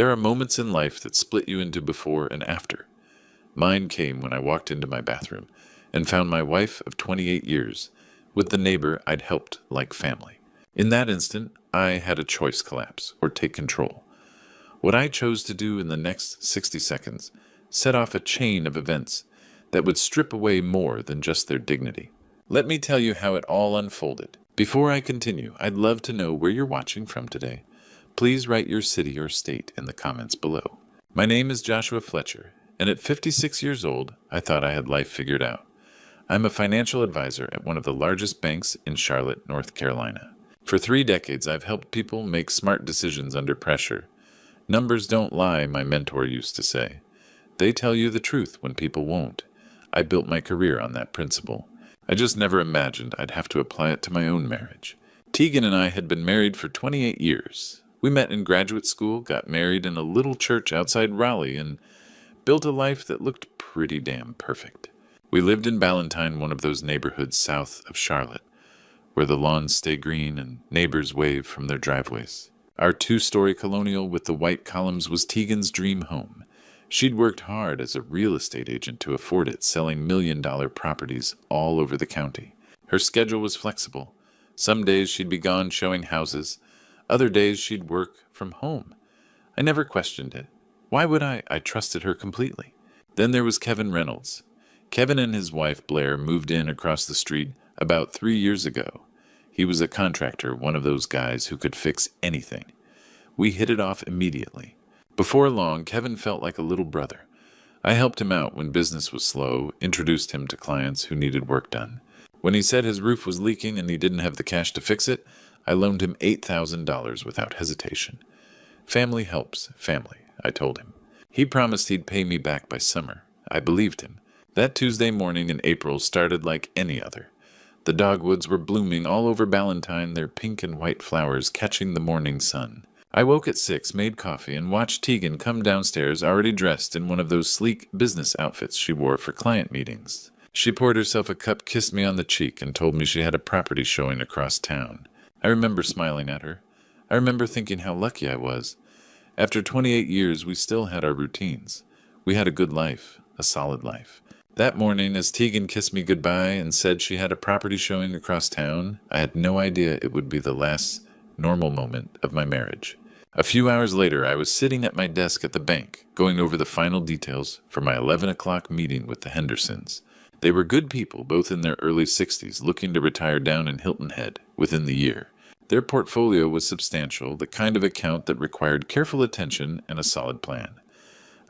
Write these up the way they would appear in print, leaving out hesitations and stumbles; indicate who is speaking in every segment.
Speaker 1: There are moments in life that split you into before and after. Mine came when I walked into my bathroom and found my wife of 28 years with the neighbor I'd helped like family. In that instant, I had a choice: collapse or take control. What I chose to do in the next 60 seconds set off a chain of events that would strip away more than just their dignity. Let me tell you how it all unfolded. Before I continue, I'd love to know where you're watching from today. Please write your city or state in the comments below. My name is Joshua Fletcher, and at 56 years old, I thought I had life figured out. I'm a financial advisor at one of the largest banks in Charlotte, North Carolina. For 3 decades, I've helped people make smart decisions under pressure. Numbers don't lie, my mentor used to say. They tell you the truth when people won't. I built my career on that principle. I just never imagined I'd have to apply it to my own marriage. Tegan and I had been married for 28 years. We met in graduate school, got married in a little church outside Raleigh, and built a life that looked pretty damn perfect. We lived in Ballantyne, one of those neighborhoods south of Charlotte, where the lawns stay green and neighbors wave from their driveways. Our 2-story colonial with the white columns was Tegan's dream home. She'd worked hard as a real estate agent to afford it, selling million-dollar properties all over the county. Her schedule was flexible. Some days she'd be gone showing houses. Other days she'd work from home. I never questioned it. Why would I? I trusted her completely. Then there was Kevin Reynolds. Kevin and his wife Blair moved in across the street about 3 years ago. He was a contractor, one of those guys who could fix anything. We hit it off immediately. Before long, Kevin felt like a little brother. I helped him out when business was slow, introduced him to clients who needed work done. When he said his roof was leaking and he didn't have the cash to fix it, I loaned him $8,000 without hesitation. Family helps family, I told him. He promised he'd pay me back by summer. I believed him. That Tuesday morning in April started like any other. The dogwoods were blooming all over Ballantyne, their pink and white flowers catching the morning sun. I woke at 6, made coffee, and watched Tegan come downstairs already dressed in one of those sleek business outfits she wore for client meetings. She poured herself a cup, kissed me on the cheek, and told me she had a property showing across town. I remember smiling at her. I remember thinking how lucky I was. After 28 years, we still had our routines. We had a good life, a solid life. That morning, as Tegan kissed me goodbye and said she had a property showing across town, I had no idea it would be the last normal moment of my marriage. A few hours later, I was sitting at my desk at the bank, going over the final details for my 11 o'clock meeting with the Hendersons. They were good people, both in their early 60s, looking to retire down in Hilton Head within the year. Their portfolio was substantial, the kind of account that required careful attention and a solid plan.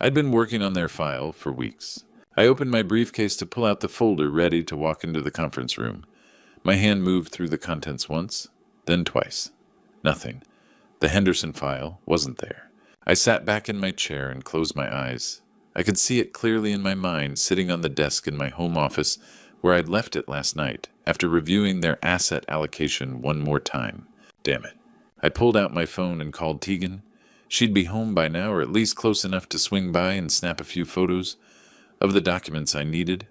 Speaker 1: I'd been working on their file for weeks. I opened my briefcase to pull out the folder ready to walk into the conference room. My hand moved through the contents once, then twice. Nothing. The Henderson file wasn't there. I sat back in my chair and closed my eyes. I could see it clearly in my mind, sitting on the desk in my home office where I'd left it last night, after reviewing their asset allocation one more time. Damn it. I pulled out my phone and called Tegan. She'd be home by now, or at least close enough to swing by and snap a few photos of the documents I needed.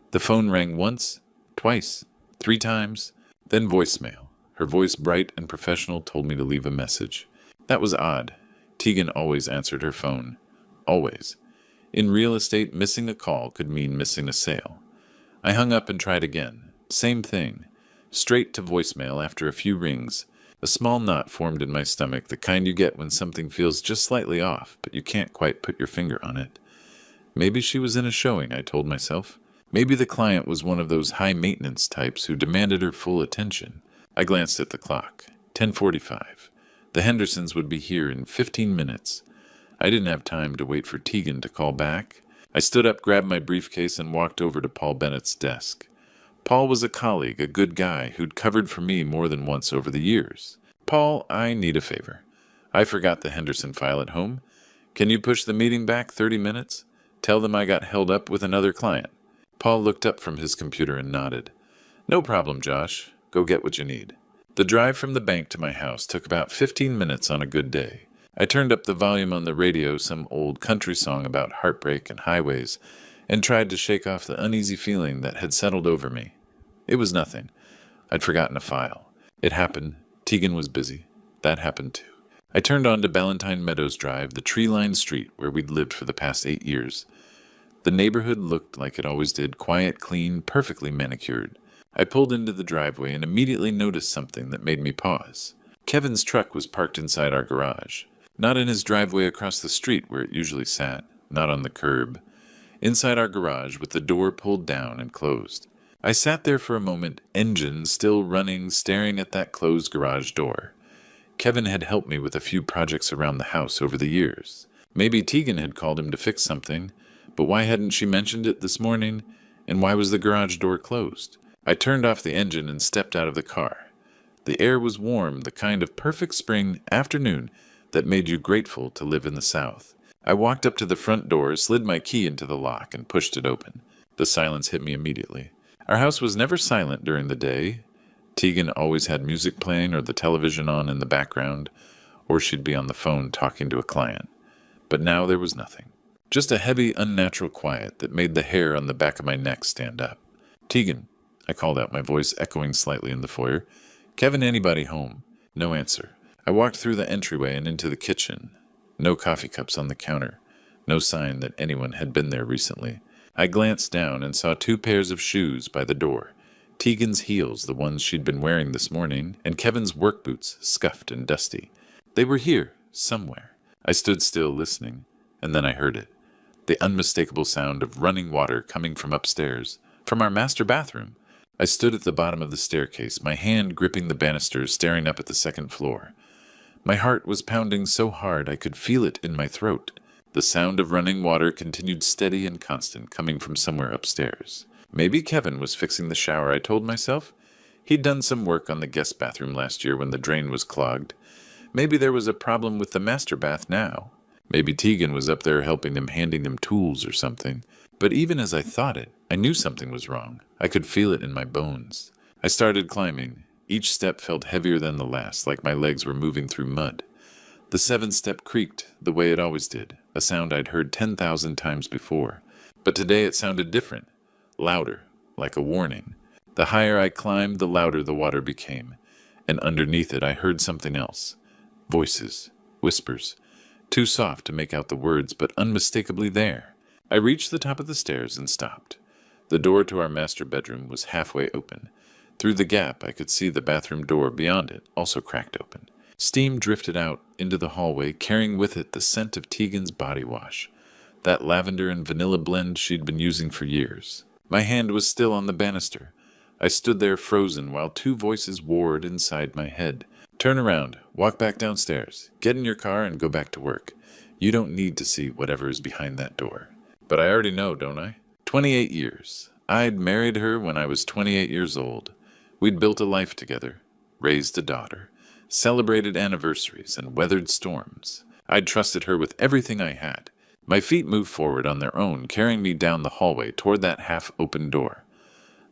Speaker 1: The phone rang once, twice, 3 times, then voicemail. Her voice, bright and professional, told me to leave a message. That was odd. Tegan always answered her phone. Always. In real estate, missing a call could mean missing a sale. I hung up and tried again. Same thing. Straight to voicemail after a few rings. A small knot formed in my stomach, the kind you get when something feels just slightly off, but you can't quite put your finger on it. Maybe she was in a showing, I told myself. Maybe the client was one of those high-maintenance types who demanded her full attention. I glanced at the clock. 10:45. The Hendersons would be here in 15 minutes. I didn't have time to wait for Tegan to call back. I stood up, grabbed my briefcase, and walked over to Paul Bennett's desk. Paul was a colleague, a good guy, who'd covered for me more than once over the years. Paul, I need a favor. I forgot the Henderson file at home. Can you push the meeting back 30 minutes? Tell them I got held up with another client. Paul looked up from his computer and nodded. No problem, Josh. Go get what you need. The drive from the bank to my house took about 15 minutes on a good day. I turned up the volume on the radio, some old country song about heartbreak and highways, and tried to shake off the uneasy feeling that had settled over me. It was nothing. I'd forgotten a file. It happened. Tegan was busy. That happened too. I turned onto Ballantine Meadows Drive, the tree-lined street where we'd lived for the past 8 years. The neighborhood looked like it always did, quiet, clean, perfectly manicured. I pulled into the driveway and immediately noticed something that made me pause. Kevin's truck was parked inside our garage. Not in his driveway across the street where it usually sat, not on the curb. Inside our garage with the door pulled down and closed. I sat there for a moment, engine still running, staring at that closed garage door. Kevin had helped me with a few projects around the house over the years. Maybe Tegan had called him to fix something, but why hadn't she mentioned it this morning? And why was the garage door closed? I turned off the engine and stepped out of the car. The air was warm, the kind of perfect spring afternoon that made you grateful to live in the South. I walked up to the front door, slid my key into the lock, and pushed it open. The silence hit me immediately. Our house was never silent during the day. Tegan always had music playing or the television on in the background, or she'd be on the phone talking to a client. But now there was nothing. Just a heavy, unnatural quiet that made the hair on the back of my neck stand up. "Tegan," I called out, my voice echoing slightly in the foyer. "Kevin, anybody home?" No answer. I walked through the entryway and into the kitchen. No coffee cups on the counter. No sign that anyone had been there recently. I glanced down and saw 2 pairs of shoes by the door. Tegan's heels, the ones she'd been wearing this morning, and Kevin's work boots, scuffed and dusty. They were here, somewhere. I stood still, listening, and then I heard it. The unmistakable sound of running water coming from upstairs, from our master bathroom. I stood at the bottom of the staircase, my hand gripping the banisters, staring up at the second floor. My heart was pounding so hard I could feel it in my throat. The sound of running water continued steady and constant, coming from somewhere upstairs. Maybe Kevin was fixing the shower, I told myself. He'd done some work on the guest bathroom last year when the drain was clogged. Maybe there was a problem with the master bath now. Maybe Tegan was up there helping him, handing him tools or something. But even as I thought it, I knew something was wrong. I could feel it in my bones. I started climbing. Each step felt heavier than the last, like my legs were moving through mud. The 7th step creaked, the way it always did, a sound I'd heard 10,000 times before. But today it sounded different, louder, like a warning. The higher I climbed, the louder the water became, and underneath it I heard something else. Voices, whispers, too soft to make out the words, but unmistakably there. I reached the top of the stairs and stopped. The door to our master bedroom was halfway open. Through the gap I could see the bathroom door beyond it, also cracked open. Steam drifted out into the hallway, carrying with it the scent of Tegan's body wash, that lavender and vanilla blend she'd been using for years. My hand was still on the banister. I stood there frozen while 2 voices warred inside my head. "Turn around, walk back downstairs, get in your car and go back to work. You don't need to see whatever is behind that door." But I already know, don't I? 28 years. I'd married her when I was 28 years old. We'd built a life together, raised a daughter, celebrated anniversaries and weathered storms. I'd trusted her with everything I had. My feet moved forward on their own, carrying me down the hallway toward that half-open door.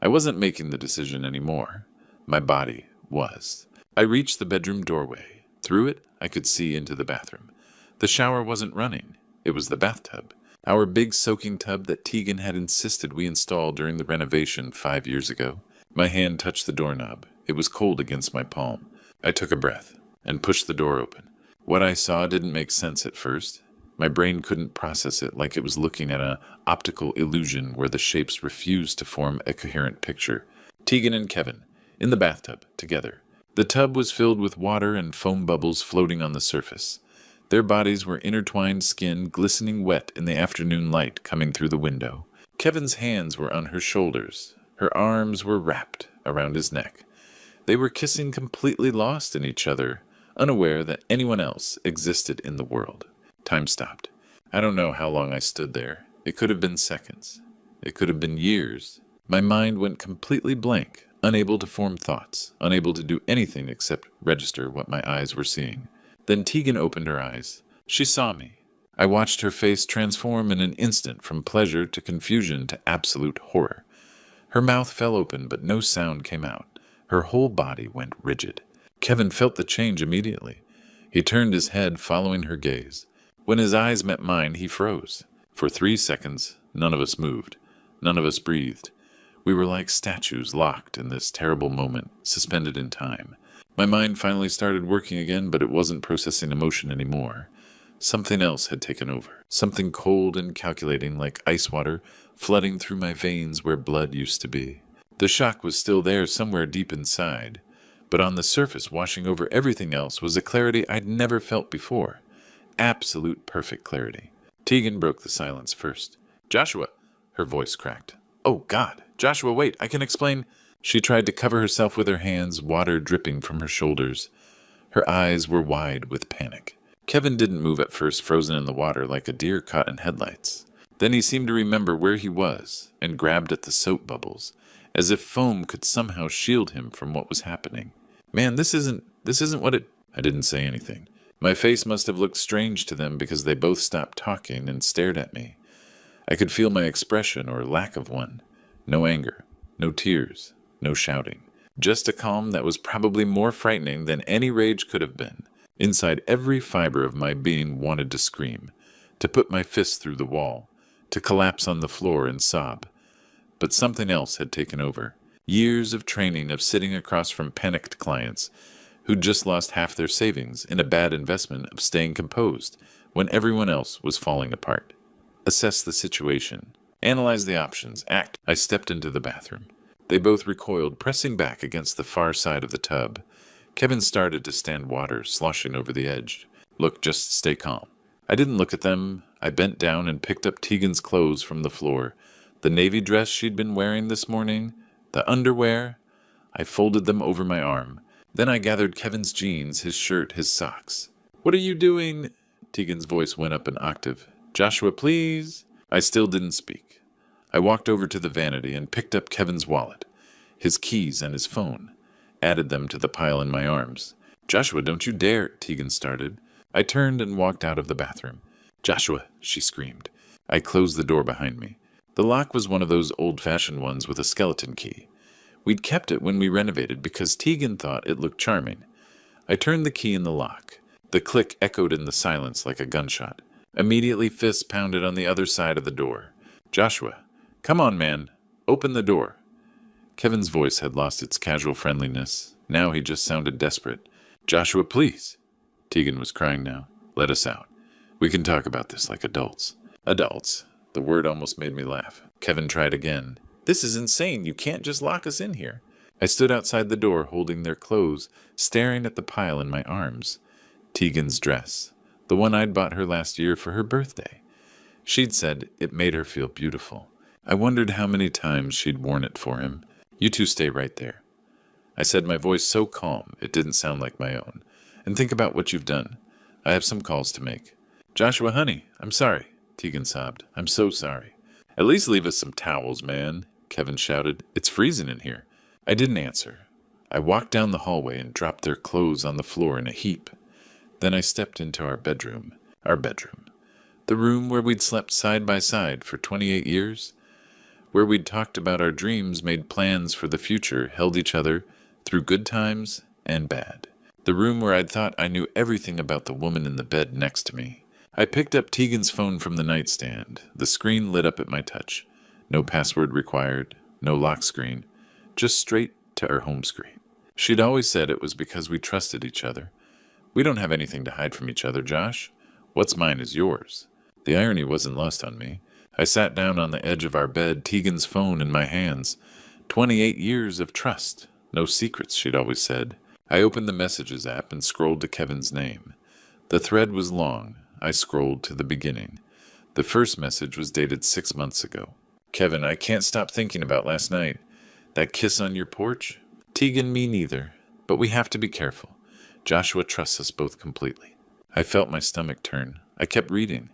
Speaker 1: I wasn't making the decision anymore. My body was. I reached the bedroom doorway. Through it, I could see into the bathroom. The shower wasn't running. It was the bathtub. Our big soaking tub that Tegan had insisted we install during the renovation 5 years ago. My hand touched the doorknob. It was cold against my palm. I took a breath and pushed the door open. What I saw didn't make sense at first. My brain couldn't process it, like it was looking at an optical illusion where the shapes refused to form a coherent picture. Tegan and Kevin, in the bathtub, together. The tub was filled with water and foam bubbles floating on the surface. Their bodies were intertwined skin, glistening wet in the afternoon light coming through the window. Kevin's hands were on her shoulders. Her arms were wrapped around his neck. They were kissing, completely lost in each other, unaware that anyone else existed in the world. Time stopped. I don't know how long I stood there. It could have been seconds. It could have been years. My mind went completely blank, unable to form thoughts, unable to do anything except register what my eyes were seeing. Then Tegan opened her eyes. She saw me. I watched her face transform in an instant from pleasure to confusion to absolute horror. Her mouth fell open, but no sound came out. Her whole body went rigid. Kevin felt the change immediately. He turned his head, following her gaze. When his eyes met mine, he froze. For 3 seconds, none of us moved. None of us breathed. We were like statues locked in this terrible moment, suspended in time. My mind finally started working again, but it wasn't processing emotion anymore. Something else had taken over. Something cold and calculating like ice water flooding through my veins where blood used to be. The shock was still there somewhere deep inside, but on the surface, washing over everything else, was a clarity I'd never felt before. Absolute perfect clarity. Tegan broke the silence first. "Joshua," her voice cracked. "Oh, God. Joshua, wait, I can explain." She tried to cover herself with her hands, water dripping from her shoulders. Her eyes were wide with panic. Kevin didn't move at first, frozen in the water like a deer caught in headlights. Then he seemed to remember where he was and grabbed at the soap bubbles, as if foam could somehow shield him from what was happening. "Man, this isn't what it—" I didn't say anything. My face must have looked strange to them because they both stopped talking and stared at me. I could feel my expression or lack of one. No anger, no tears, no shouting. Just a calm that was probably more frightening than any rage could have been. Inside every fiber of my being wanted to scream, to put my fist through the wall, to collapse on the floor and sob. But something else had taken over. Years of training of sitting across from panicked clients who'd just lost half their savings in a bad investment of staying composed when everyone else was falling apart. Assess the situation. Analyze the options. Act. I stepped into the bathroom. They both recoiled, pressing back against the far side of the tub. Kevin started to stand water, sloshing over the edge. "Look, just stay calm." I didn't look at them. I bent down and picked up Tegan's clothes from the floor. The navy dress she'd been wearing this morning, the underwear. I folded them over my arm. Then I gathered Kevin's jeans, his shirt, his socks. "What are you doing?" Tegan's voice went up an octave. "Joshua, please." I still didn't speak. I walked over to the vanity and picked up Kevin's wallet, his keys and his phone, added them to the pile in my arms. "Joshua, don't you dare," Tegan started. I turned and walked out of the bathroom. "Joshua," she screamed. I closed the door behind me. The lock was one of those old-fashioned ones with a skeleton key. We'd kept it when we renovated because Tegan thought it looked charming. I turned the key in the lock. The click echoed in the silence like a gunshot. Immediately, fists pounded on the other side of the door. "Joshua, come on, man. Open the door." Kevin's voice had lost its casual friendliness. Now he just sounded desperate. "Joshua, please." Tegan was crying now. "Let us out. We can talk about this like adults." Adults. The word almost made me laugh. Kevin tried again. "This is insane. You can't just lock us in here." I stood outside the door holding their clothes, staring at the pile in my arms. Tegan's dress. The one I'd bought her last year for her birthday. She'd said it made her feel beautiful. I wondered how many times she'd worn it for him. "You two stay right there." I said, my voice so calm it didn't sound like my own. "And think about what you've done. I have some calls to make." "Joshua, honey, I'm sorry," Tegan sobbed. "I'm so sorry." "At least leave us some towels, man," Kevin shouted. "It's freezing in here." I didn't answer. I walked down the hallway and dropped their clothes on the floor in a heap. Then I stepped into our bedroom. Our bedroom. The room where we'd slept side by side for 28 years. Where we'd talked about our dreams, made plans for the future, held each other through good times and bad. The room where I'd thought I knew everything about the woman in the bed next to me. I picked up Tegan's phone from the nightstand. The screen lit up at my touch. No password required, no lock screen, just straight to her home screen. She'd always said it was because we trusted each other. "We don't have anything to hide from each other, Josh. What's mine is yours." The irony wasn't lost on me. I sat down on the edge of our bed, Tegan's phone in my hands. 28 years of trust. No secrets, she'd always said. I opened the Messages app and scrolled to Kevin's name. The thread was long. I scrolled to the beginning. The first message was dated 6 months ago. "Kevin, I can't stop thinking about last night. That kiss on your porch? Tegan, me neither. But we have to be careful. Joshua trusts us both completely." I felt my stomach turn. I kept reading.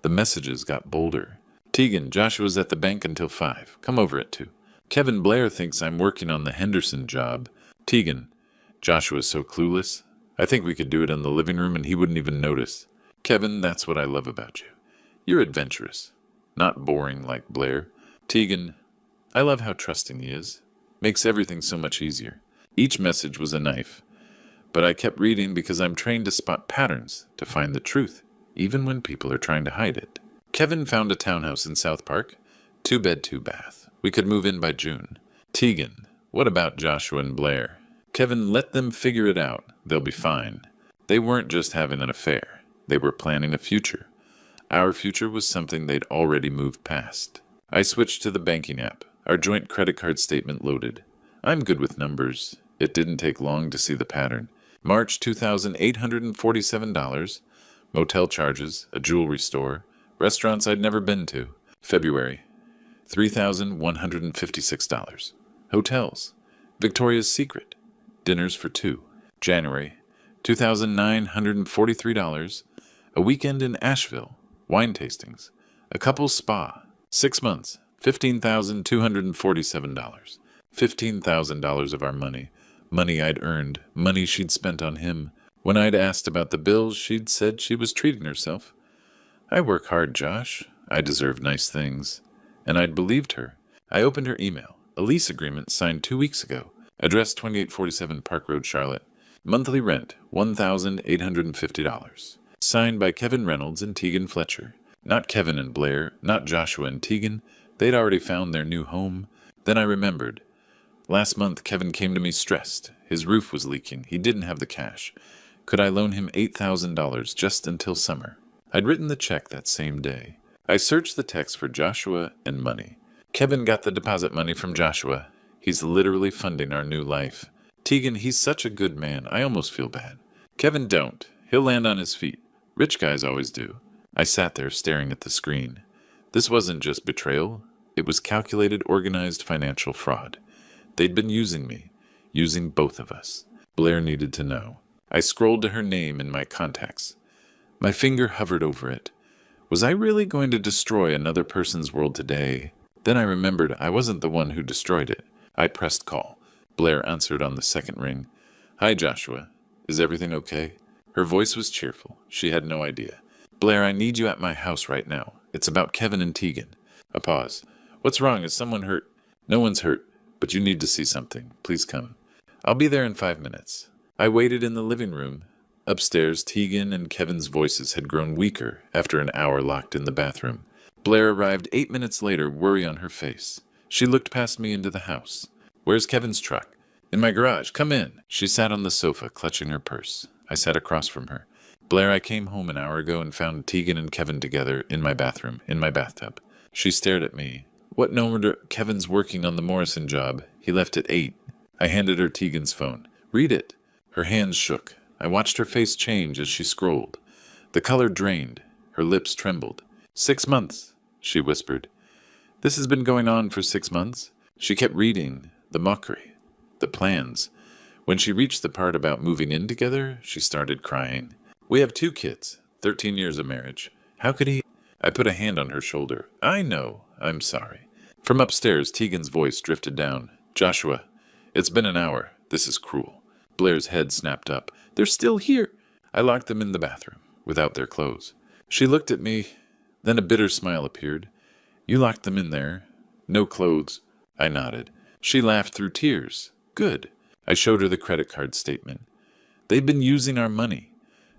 Speaker 1: The messages got bolder. "Tegan, Joshua's at the bank until 5. Come over at 2. Kevin, Blair thinks I'm working on the Henderson job. Tegan, Joshua's so clueless. I think we could do it in the living room and he wouldn't even notice. Kevin, that's what I love about you. You're adventurous. Not boring like Blair. Tegan, I love how trusting he is. Makes everything so much easier." Each message was a knife. But I kept reading because I'm trained to spot patterns, to find the truth, even when people are trying to hide it. Kevin found a townhouse in South Park. 2-bed, 2-bath. We could move in by June. Tegan, what about Joshua and Blair? Kevin, let them figure it out. They'll be fine. They weren't just having an affair. They were planning a future. Our future was something they'd already moved past. I switched to the banking app. Our joint credit card statement loaded. I'm good with numbers. It didn't take long to see the pattern. March $2,847. Motel charges, a jewelry store, restaurants I'd never been to. February, $3,156. Hotels, Victoria's Secret, dinners for two. January, $2,943. A weekend in Asheville, wine tastings, a couple's spa. 6 months, $15,247. $15,000 of our money. Money I'd earned, money she'd spent on him. When I'd asked about the bills, she'd said she was treating herself. I work hard, Josh. I deserve nice things. And I'd believed her. I opened her email. A lease agreement signed 2 weeks ago. Address 2847 Park Road, Charlotte. Monthly rent, $1,850. Signed by Kevin Reynolds and Tegan Fletcher. Not Kevin and Blair, not Joshua and Tegan. They'd already found their new home. Then I remembered. Last month, Kevin came to me stressed. His roof was leaking. He didn't have the cash. Could I loan him $8,000 just until summer? I'd written the check that same day. I searched the text for Joshua and money. Kevin got the deposit money from Joshua. He's literally funding our new life. Tegan, he's such a good man. I almost feel bad. Kevin, don't. He'll land on his feet. Rich guys always do. I sat there staring at the screen. This wasn't just betrayal. It was calculated, organized financial fraud. They'd been using me. Using both of us. Blair needed to know. I scrolled to her name in my contacts. My finger hovered over it. Was I really going to destroy another person's world today? Then I remembered I wasn't the one who destroyed it. I pressed call. Blair answered on the second ring. Hi, Joshua. Is everything okay? Her voice was cheerful. She had no idea. Blair, I need you at my house right now. It's about Kevin and Tegan. A pause. What's wrong? Is someone hurt? No one's hurt, but you need to see something. Please come. I'll be there in 5 minutes. I waited in the living room. Upstairs, Tegan and Kevin's voices had grown weaker after an hour locked in the bathroom. Blair arrived 8 minutes later, worry on her face. She looked past me into the house. Where's Kevin's truck? In my garage. Come in. She sat on the sofa, clutching her purse. I sat across from her. Blair, I came home an hour ago and found Tegan and Kevin together in my bathroom, in my bathtub. She stared at me. What no wonder Kevin's working on the Morrison job. He left at 8. I handed her Tegan's phone. Read it. Her hands shook. I watched her face change as she scrolled. The color drained. Her lips trembled. 6 months, she whispered. This has been going on for 6 months. She kept reading. The mockery. The plans. When she reached the part about moving in together, she started crying. We have 2 kids. 13 years of marriage. How could he? I put a hand on her shoulder. I know. I'm sorry. From upstairs, Tegan's voice drifted down. Joshua, it's been an hour. This is cruel. Blair's head snapped up. They're still here. I locked them in the bathroom, without their clothes. She looked at me. Then a bitter smile appeared. You locked them in there. No clothes. I nodded. She laughed through tears. Good. I showed her the credit card statement. They've been using our money.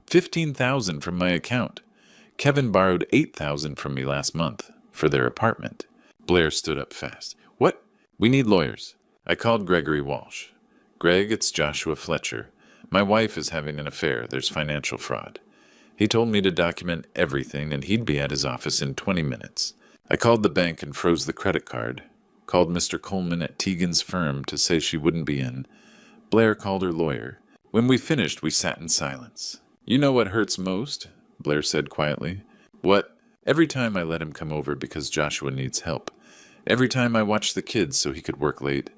Speaker 1: $15,000 from my account. Kevin borrowed $8,000 from me last month for their apartment. Blair stood up fast. What? We need lawyers. I called Gregory Walsh. Greg, it's Joshua Fletcher. My wife is having an affair. There's financial fraud. He told me to document everything, and he'd be at his office in 20 minutes. I called the bank and froze the credit card. Called Mr. Coleman at Tegan's firm to say she wouldn't be in. Blair called her lawyer. When we finished, we sat in silence. You know what hurts most? Blair said quietly. What? Every time I let him come over because Joshua needs help. Every time I watch the kids so he could work late.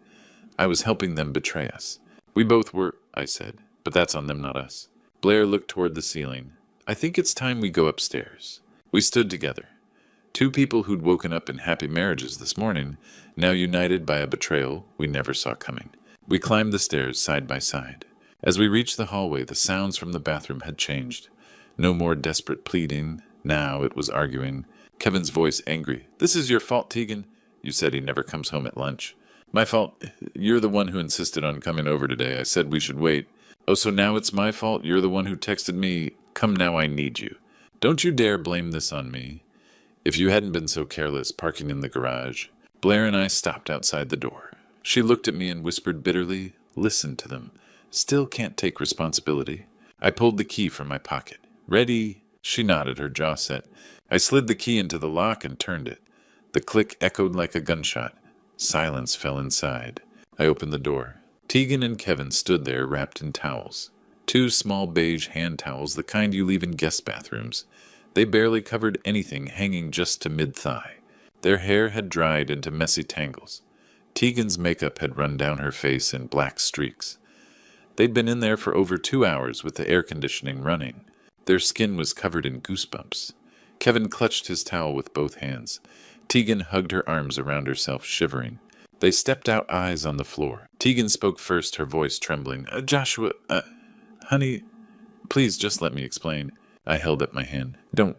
Speaker 1: I was helping them betray us. We both were, I said, but that's on them, not us. Blair looked toward the ceiling. I think it's time we go upstairs. We stood together. 2 people who'd woken up in happy marriages this morning, now united by a betrayal we never saw coming. We climbed the stairs side by side. As we reached the hallway, the sounds from the bathroom had changed. No more desperate pleading. Now it was arguing. Kevin's voice angry. This is your fault, Tegan. You said he never comes home at lunch. My fault. You're the one who insisted on coming over today. I said we should wait. Oh, so now it's my fault? You're the one who texted me, come now, I need you. Don't you dare blame this on me. If you hadn't been so careless parking in the garage. Blair and I stopped outside the door. She looked at me and whispered bitterly, listen to them. Still can't take responsibility. I pulled the key from my pocket. Ready? She nodded, her jaw set. I slid the key into the lock and turned it. The click echoed like a gunshot. Silence fell inside. I opened the door. Tegan and Kevin stood there wrapped in towels. 2 small beige hand towels, the kind you leave in guest bathrooms. They barely covered anything, hanging just to mid-thigh. Their hair had dried into messy tangles. Tegan's makeup had run down her face in black streaks. They'd been in there for over 2 hours with the air conditioning running. Their skin was covered in goosebumps. Kevin clutched his towel with both hands. Tegan hugged her arms around herself, shivering. They stepped out, eyes on the floor. Tegan spoke first, her voice trembling. Joshua, honey, please just let me explain. I held up my hand. Don't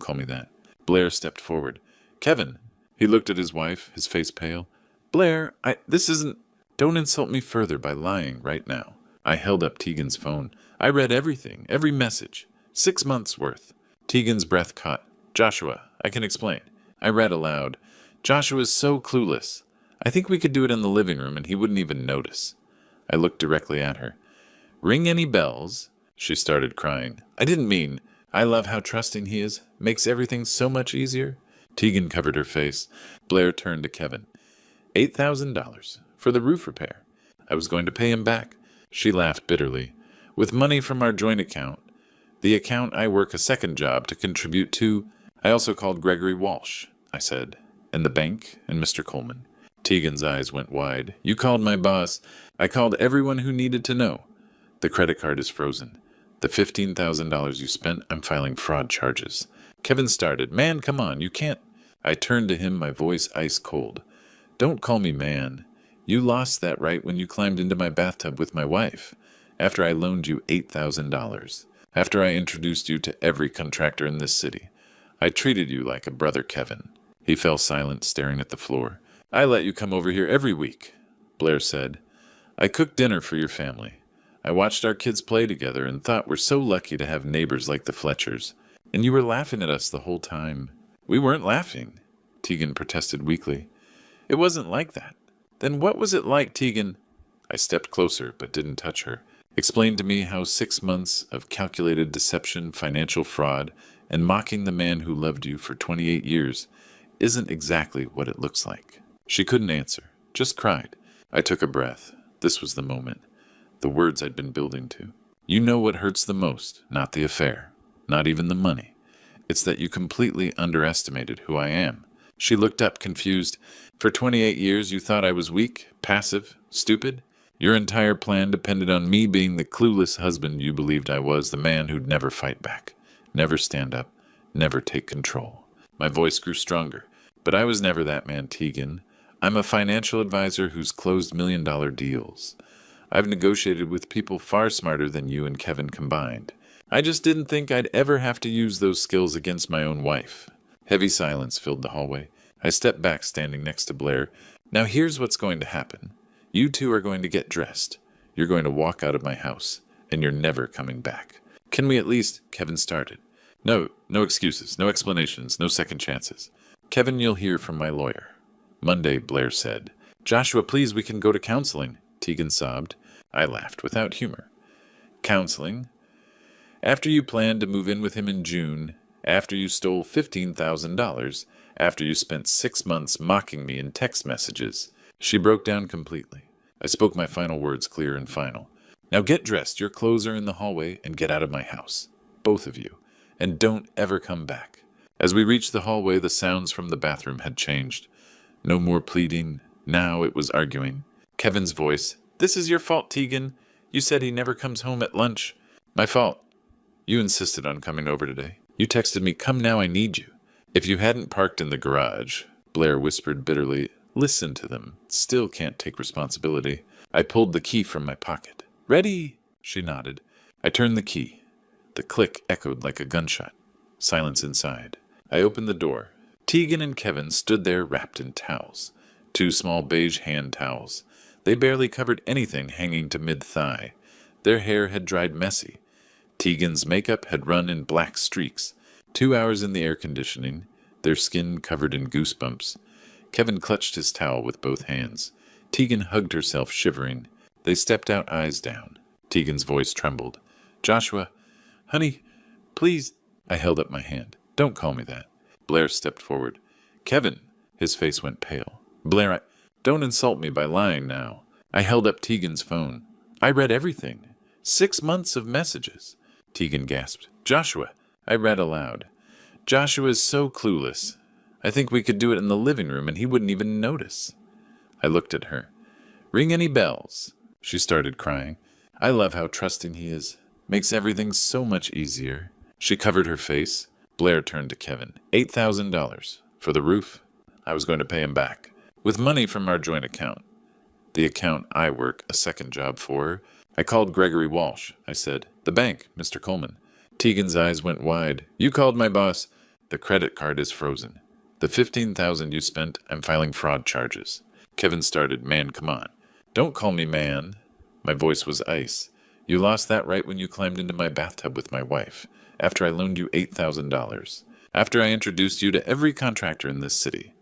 Speaker 1: call me that. Blair stepped forward. Kevin. He looked at his wife, his face pale. Blair, this isn't... Don't insult me further by lying right now. I held up Tegan's phone. I read everything, every message. 6 months' worth. Tegan's breath caught. Joshua, I can explain. I read aloud. Joshua's so clueless. I think we could do it in the living room and he wouldn't even notice. I looked directly at her. Ring any bells? She started crying. I didn't mean. I love how trusting he is. Makes everything so much easier. Tegan covered her face. Blair turned to Kevin. $8,000 for the roof repair. I was going to pay him back. She laughed bitterly. With money from our joint account, the account I work a second job to contribute to, I also called Gregory Walsh, I said, and the bank and Mr. Coleman. Tegan's eyes went wide. You called my boss. I called everyone who needed to know. The credit card is frozen. The $15,000 you spent, I'm filing fraud charges. Kevin started. Man, come on, you can't. I turned to him, my voice ice cold. Don't call me man. You lost that right when you climbed into my bathtub with my wife. After I loaned you $8,000. After I introduced you to every contractor in this city. I treated you like a brother, Kevin. He fell silent, staring at the floor. I let you come over here every week, Blair said. I cooked dinner for your family. I watched our kids play together and thought we're so lucky to have neighbors like the Fletchers. And you were laughing at us the whole time. We weren't laughing, Tegan protested weakly. It wasn't like that. Then what was it like, Tegan? I stepped closer but didn't touch her. Explain to me how 6 months of calculated deception, financial fraud, and mocking the man who loved you for 28 years isn't exactly what it looks like. She couldn't answer, just cried. I took a breath. This was the moment. The words I'd been building to. You know what hurts the most, not the affair, not even the money. It's that you completely underestimated who I am. She looked up, confused. For 28 years you thought I was weak, passive, stupid? Your entire plan depended on me being the clueless husband you believed I was, the man who'd never fight back, never stand up, never take control. My voice grew stronger. But I was never that man, Tegan. I'm a financial advisor who's closed million-dollar deals. I've negotiated with people far smarter than you and Kevin combined. I just didn't think I'd ever have to use those skills against my own wife. Heavy silence filled the hallway. I stepped back, standing next to Blair. Now here's what's going to happen. You two are going to get dressed. You're going to walk out of my house, and you're never coming back. Can we at least... Kevin started. No excuses, no explanations, no second chances. Kevin, you'll hear from my lawyer. Monday, Blair said. Joshua, please, we can go to counseling, Tegan sobbed. I laughed without humor. Counseling? After you planned to move in with him in June, after you stole $15,000, after you spent 6 months mocking me in text messages. She broke down completely. I spoke my final words clear and final. Now get dressed, your clothes are in the hallway, and get out of my house. Both of you. And don't ever come back. As we reached the hallway, the sounds from the bathroom had changed. No more pleading. Now it was arguing. Kevin's voice. This is your fault, Tegan. You said he never comes home at lunch. My fault. You insisted on coming over today. You texted me, come now, I need you. If you hadn't parked in the garage, Blair whispered bitterly, listen to them. Still can't take responsibility. I pulled the key from my pocket. Ready? She nodded. I turned the key. The click echoed like a gunshot. Silence inside. I opened the door. Tegan and Kevin stood there wrapped in towels. 2 small beige hand towels. They barely covered anything hanging to mid-thigh. Their hair had dried messy. Tegan's makeup had run in black streaks. 2 hours in the air conditioning, their skin covered in goosebumps. Kevin clutched his towel with both hands. Tegan hugged herself, shivering. They stepped out, eyes down. Tegan's voice trembled. Joshua, honey, please. I held up my hand. Don't call me that. Blair stepped forward. Kevin. His face went pale. Blair, don't insult me by lying now. I held up Tegan's phone. I read everything. 6 months of messages. Tegan gasped. Joshua. I read aloud. Joshua is so clueless. I think we could do it in the living room and he wouldn't even notice. I looked at her. Ring any bells? She started crying. I love how trusting he is. Makes everything so much easier. She covered her face. Blair turned to Kevin. $8,000 for the roof. I was going to pay him back with money from our joint account. The account I work a second job for. I called Gregory Walsh. I said, the bank, Mr. Coleman. Tegan's eyes went wide. You called my boss. The credit card is frozen. The $15,000 you spent, I'm filing fraud charges. Kevin started, man, come on. Don't call me man. My voice was ice. You lost that right when you climbed into my bathtub with my wife, after I loaned you $8,000. After I introduced you to every contractor in this city.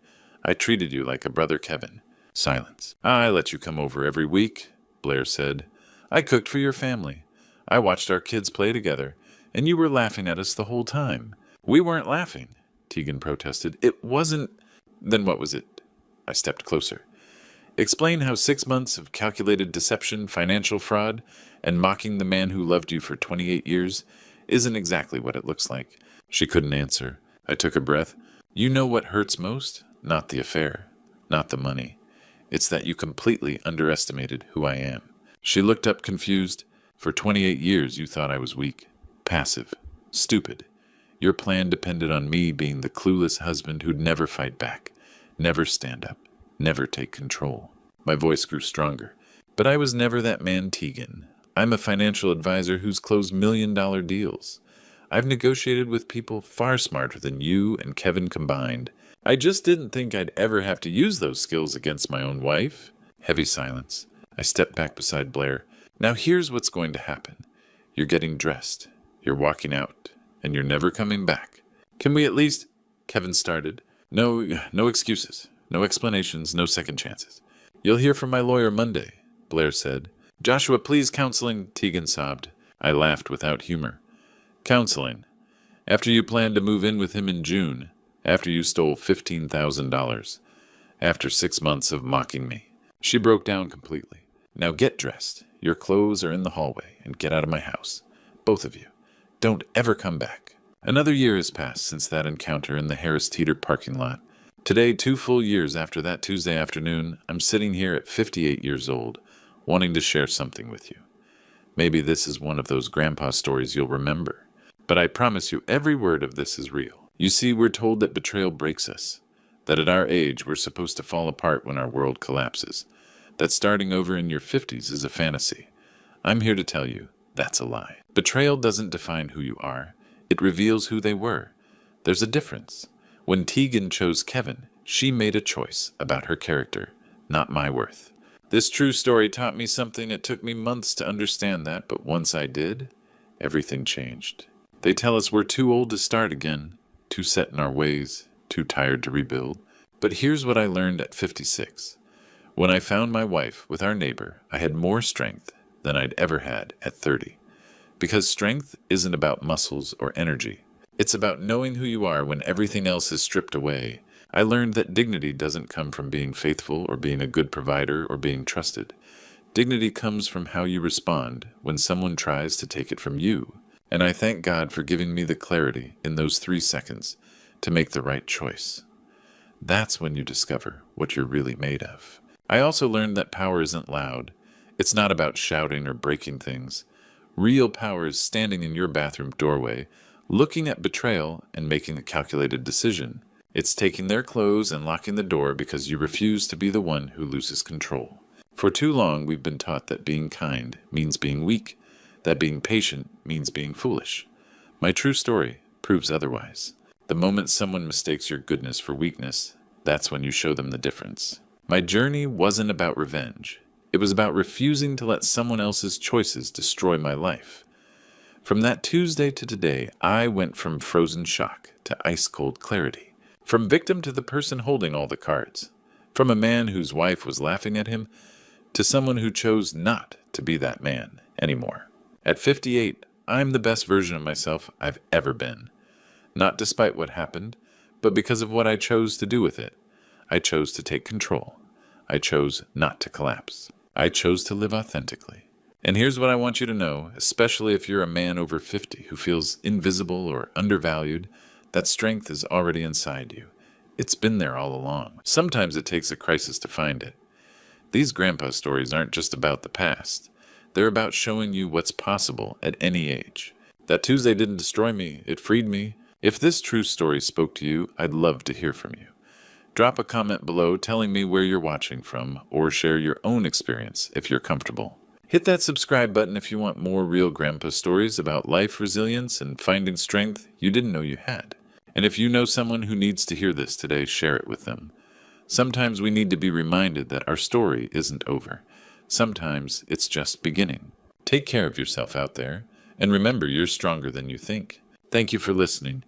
Speaker 1: I treated you like a brother, Kevin. Silence. I let you come over every week, Blair said. I cooked for your family. I watched our kids play together, and you were laughing at us the whole time. We weren't laughing, Tegan protested. It wasn't. Then what was it? I stepped closer. Explain how 6 months of calculated deception, financial fraud, and mocking the man who loved you for 28 years isn't exactly what it looks like. She couldn't answer. I took a breath. You know what hurts most? Not the affair, not the money. It's that you completely underestimated who I am. She looked up confused. For 28 years you thought I was weak, passive, stupid. Your plan depended on me being the clueless husband who'd never fight back, never stand up, never take control. My voice grew stronger. But I was never that man, Tegan. I'm a financial advisor who's closed million-dollar deals. I've negotiated with people far smarter than you and Kevin combined. I just didn't think I'd ever have to use those skills against my own wife. Heavy silence. I stepped back beside Blair. Now here's what's going to happen. You're getting dressed. You're walking out. And you're never coming back. Can we at least... Kevin started. No excuses. No explanations. No second chances. You'll hear from my lawyer Monday, Blair said. Joshua, please, counseling, Tegan sobbed. I laughed without humor. Counseling. After you planned to move in with him in June. After you stole $15,000. After 6 months of mocking me. She broke down completely. Now get dressed. Your clothes are in the hallway, and get out of my house. Both of you. Don't ever come back. Another year has passed since that encounter in the Harris Teeter parking lot. Today, 2 full years after that Tuesday afternoon, I'm sitting here at 58 years old, wanting to share something with you. Maybe this is one of those grandpa stories you'll remember. But I promise you every word of this is real. You see, we're told that betrayal breaks us. That at our age, we're supposed to fall apart when our world collapses. That starting over in your 50s is a fantasy. I'm here to tell you, that's a lie. Betrayal doesn't define who you are. It reveals who they were. There's a difference. When Tegan chose Kevin, she made a choice about her character, not my worth. This true story taught me something. It took me months to understand that, but once I did, everything changed. They tell us we're too old to start again, too set in our ways, too tired to rebuild. But here's what I learned at 56. When I found my wife with our neighbor, I had more strength than I'd ever had at 30. Because strength isn't about muscles or energy. It's about knowing who you are when everything else is stripped away. I learned that dignity doesn't come from being faithful or being a good provider or being trusted. Dignity comes from how you respond when someone tries to take it from you. And I thank God for giving me the clarity in those 3 seconds to make the right choice. That's when you discover what you're really made of. I also learned that power isn't loud. It's not about shouting or breaking things. Real power is standing in your bathroom doorway, looking at betrayal and making a calculated decision. It's taking their clothes and locking the door because you refuse to be the one who loses control. For too long, we've been taught that being kind means being weak, that being patient means being foolish. My true story proves otherwise. The moment someone mistakes your goodness for weakness, that's when you show them the difference. My journey wasn't about revenge. It was about refusing to let someone else's choices destroy my life. From that Tuesday to today, I went from frozen shock to ice-cold clarity. From victim to the person holding all the cards. From a man whose wife was laughing at him, to someone who chose not to be that man anymore. At 58, I'm the best version of myself I've ever been. Not despite what happened, but because of what I chose to do with it. I chose to take control. I chose not to collapse. I chose to live authentically. And here's what I want you to know, especially if you're a man over 50 who feels invisible or undervalued, that strength is already inside you. It's been there all along. Sometimes it takes a crisis to find it. These grandpa stories aren't just about the past. They're about showing you what's possible at any age. That Tuesday didn't destroy me, it freed me. If this true story spoke to you, I'd love to hear from you. Drop a comment below telling me where you're watching from, or share your own experience if you're comfortable. Hit that subscribe button if you want more real grandpa stories about life resilience and finding strength you didn't know you had. And if you know someone who needs to hear this today, share it with them. Sometimes we need to be reminded that our story isn't over. Sometimes it's just beginning. Take care of yourself out there, and remember you're stronger than you think. Thank you for listening.